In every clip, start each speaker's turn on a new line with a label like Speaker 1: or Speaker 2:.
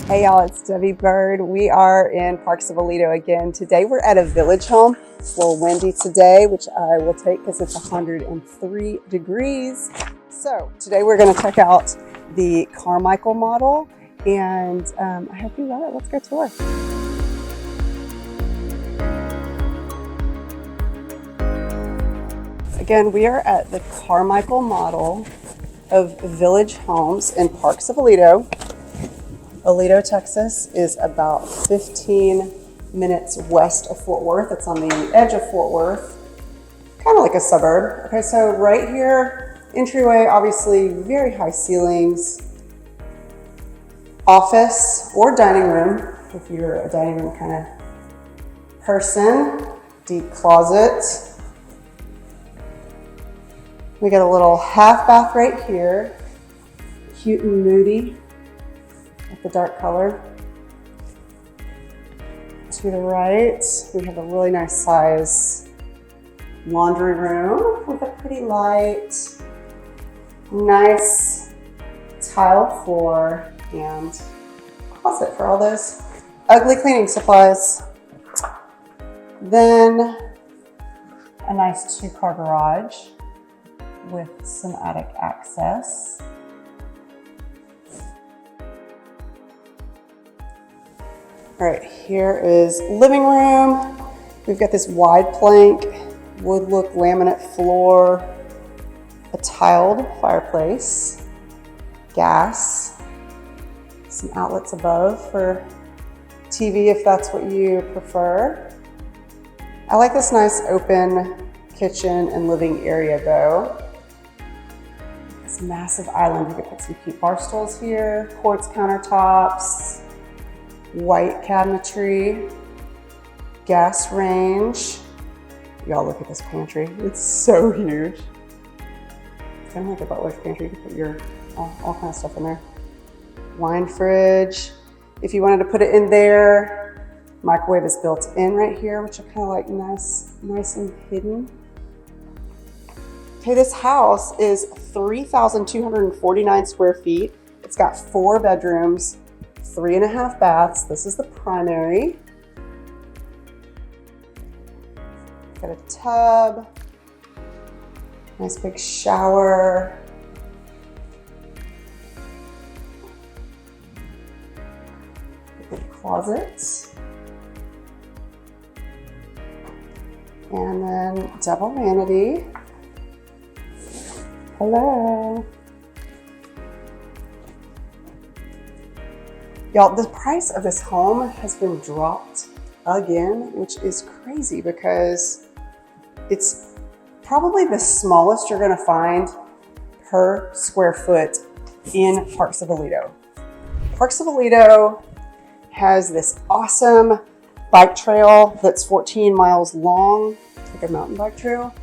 Speaker 1: Hey y'all, it's Debbie Bird. We are in Parks of ALEDO again. Today we're at a village home. It's a little windy today, which I will take because it's 103 degrees. So today we're going to check out the Carmichael model, and I hope you love it. Let's go tour. Again, we are at the Carmichael model of village homes in Parks of ALEDO. ALEDO, Texas is about 15 minutes west of Fort Worth. It's on the edge of Fort Worth, kind of like a suburb. Okay, so right here, entryway, obviously very high ceilings. Office or dining room, if you're a dining room kind of person. Deep closet. We got a little half bath right here. Cute and moody. The dark color. To the right, we have a really nice size laundry room with a pretty light, nice tile floor, and closet for all those ugly cleaning supplies. Then a nice 2-car garage with some attic access. All right, here is living room. We've got this wide plank, wood look laminate floor, a tiled fireplace, gas, some outlets above for TV if that's what you prefer. I like this nice open kitchen and living area though. This massive island, you could put some cute bar stools here, quartz countertops, white cabinetry, gas range. Y'all look at this pantry. It's so huge. It's kind of like a butler's pantry. You can put your all kind of stuff in there. Wine fridge. If you wanted to put it in there, microwave is built in right here, which I kind of like nice and hidden. Okay, this house is 3,249 square feet. It's got 4 bedrooms, 3.5 baths. This is the primary. Got a tub, nice big shower. Big closet. And then double vanity. Hello. Y'all, the price of this home has been dropped again, which is crazy because it's probably the smallest you're gonna find per square foot in Parks of ALEDO. Parks of ALEDO has this awesome bike trail that's 14 miles long, like a mountain bike trail,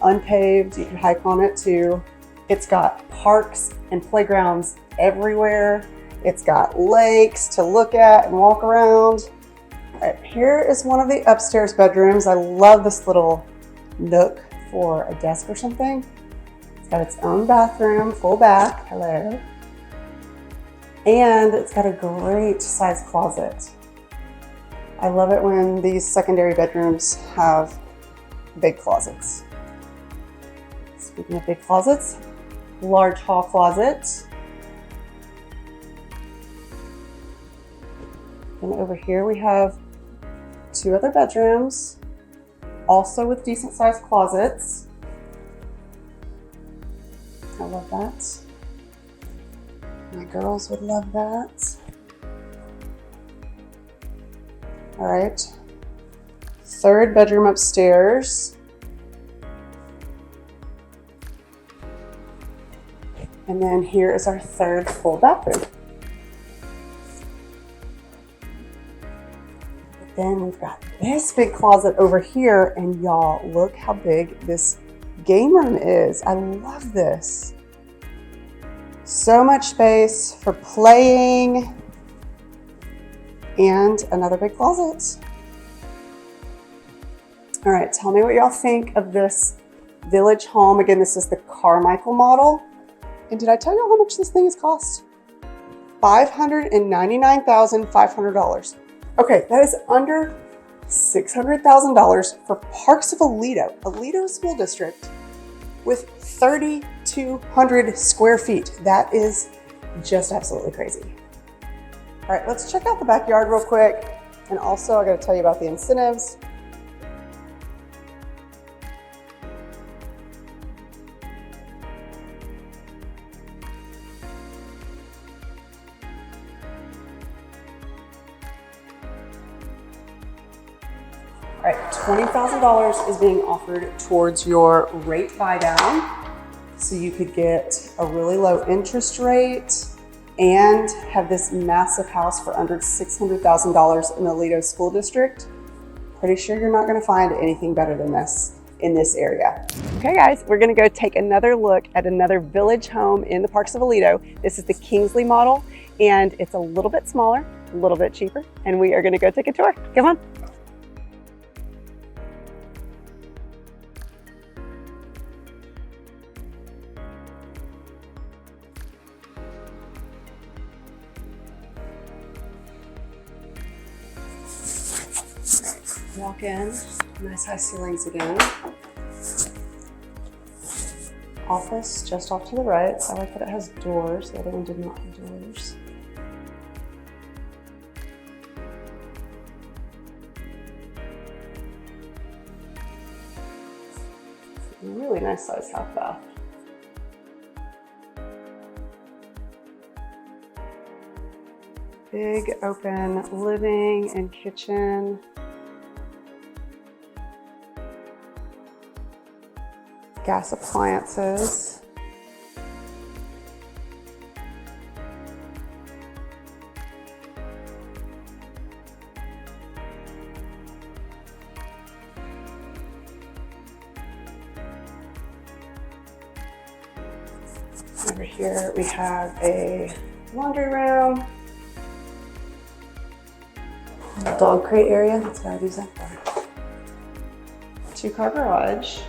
Speaker 1: unpaved, you can hike on it too. It's got parks and playgrounds everywhere. It's got lakes to look at and walk around. All right, here is one of the upstairs bedrooms. I love this little nook for a desk or something. It's got its own bathroom, full bath, hello. And it's got a great size closet. I love it when these secondary bedrooms have big closets. Speaking of big closets, large hall closet. And over here we have 2 other bedrooms, also with decent sized closets. I love that. My girls would love that. All right, 3rd bedroom upstairs. And then here is our 3rd full bathroom. Then we've got this big closet over here, and y'all, look how big this game room is. I love this. So much space for playing, and another big closet. All right, tell me what y'all think of this village home. Again, this is the Carmichael model. And did I tell y'all how much this thing has cost? $599,500. Okay, that is under $600,000 for parts of ALEDO, ALEDO School District, with 3,200 square feet. That is just absolutely crazy. All right, let's check out the backyard real quick. And also I gotta tell you about the incentives. All right, $20,000 is being offered towards your rate buy down. So you could get a really low interest rate and have this massive house for under $600,000 in the ALEDO School District. Pretty sure you're not gonna find anything better than this in this area. Okay guys, we're gonna go take another look at another village home in the parks of ALEDO. This is the Kingsley model, and it's a little bit smaller, a little bit cheaper, and we are gonna go take a tour. Come on. Walk in, nice high ceilings again. Office just off to the right. I like that it has doors. The other one did not have doors. Really nice size half bath. Big open living and kitchen. Gas appliances. Over here we have a laundry room. Dog crate area, that's what I'd use that for. 2-car garage.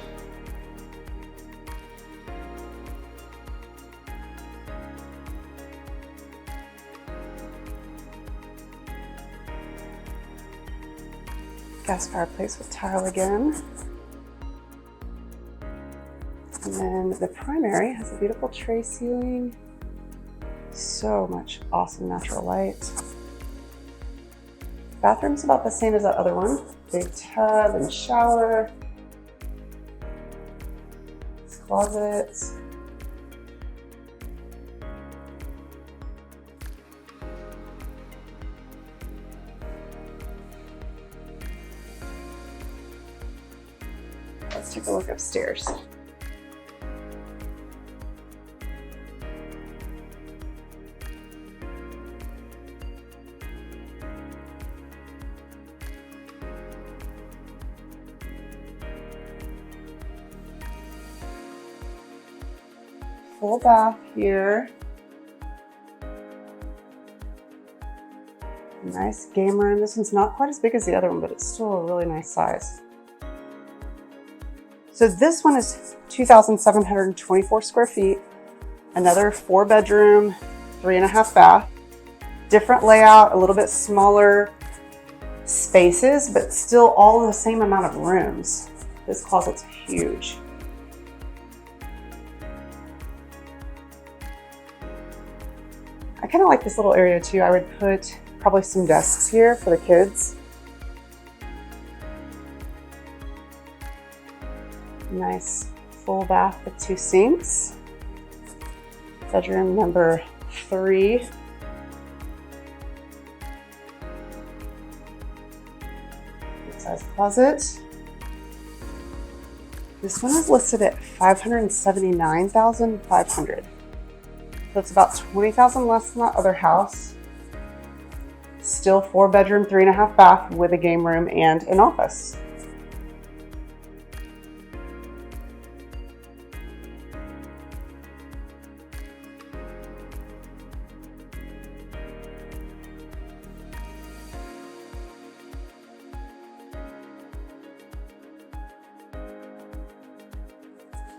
Speaker 1: Gas fireplace with tile again. And then the primary has a beautiful tray ceiling. So much awesome natural light. Bathroom's about the same as that other one. Big tub and shower. Closets. Let's take a look upstairs. Full bath here. Nice game room. This one's not quite as big as the other one, but it's still a really nice size. So this one is 2,724 square feet. Another 4-bedroom, 3.5 bath. Different layout, a little bit smaller spaces, but still all the same amount of rooms. This closet's huge. I kind of like this little area too. I would put probably some desks here for the kids. Nice full bath with 2 sinks. Bedroom number 3. Good size closet. This one is listed at $579,500. So it's about $20,000 less than that other house. Still 4-bedroom, 3.5 bath with a game room and an office.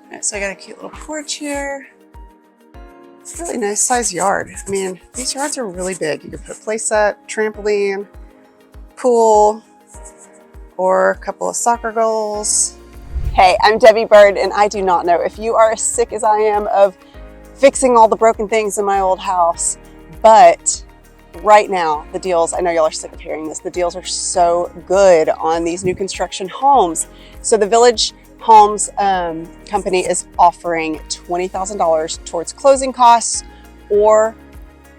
Speaker 1: All right, so I got a cute little porch here. really nice size yard. I mean, these yards are really big. You could put a play set, trampoline, pool, or a couple of soccer goals. Hey, I'm Debbie Bird, and I do not know if you are as sick as I am of fixing all the broken things in my old house, but right now, the deals, I know y'all are sick of hearing this, the deals are so good on these new construction homes. So the Village Homes company is offering $20,000 towards closing costs or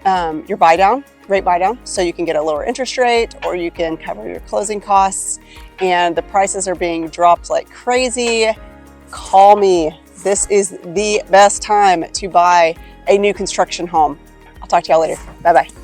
Speaker 1: your buy down, rate buy down. So you can get a lower interest rate or you can cover your closing costs. And the prices are being dropped like crazy. Call me. This is the best time to buy a new construction home. I'll talk to y'all later. Bye-bye.